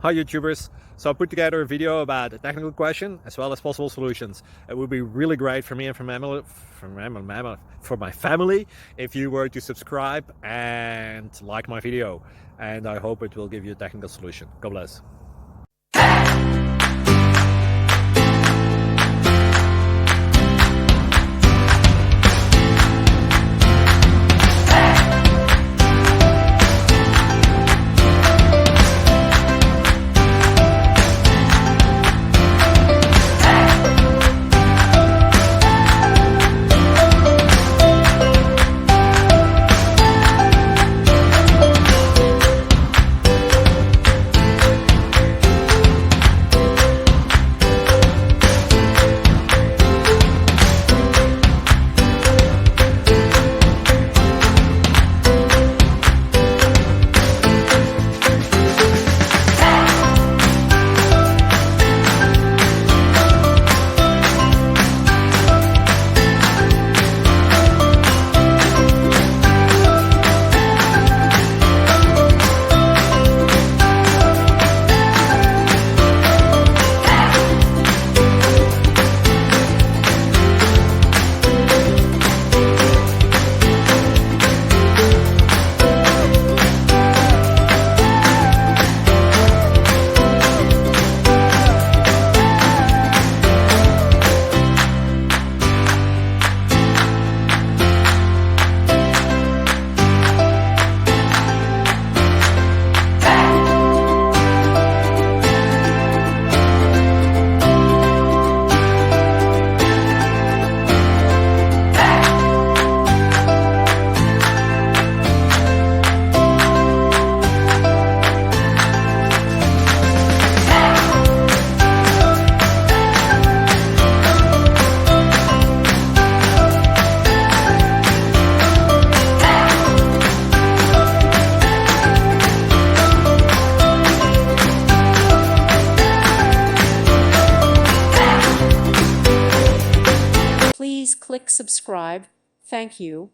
Hi YouTubers, so I put together a video about a technical question as well as possible solutions. It would be really great for me and for my family if you were to subscribe and like my video, and I hope it will give you a technical solution. God bless. Please click subscribe. Thank you.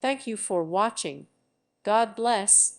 Thank you for watching. God bless.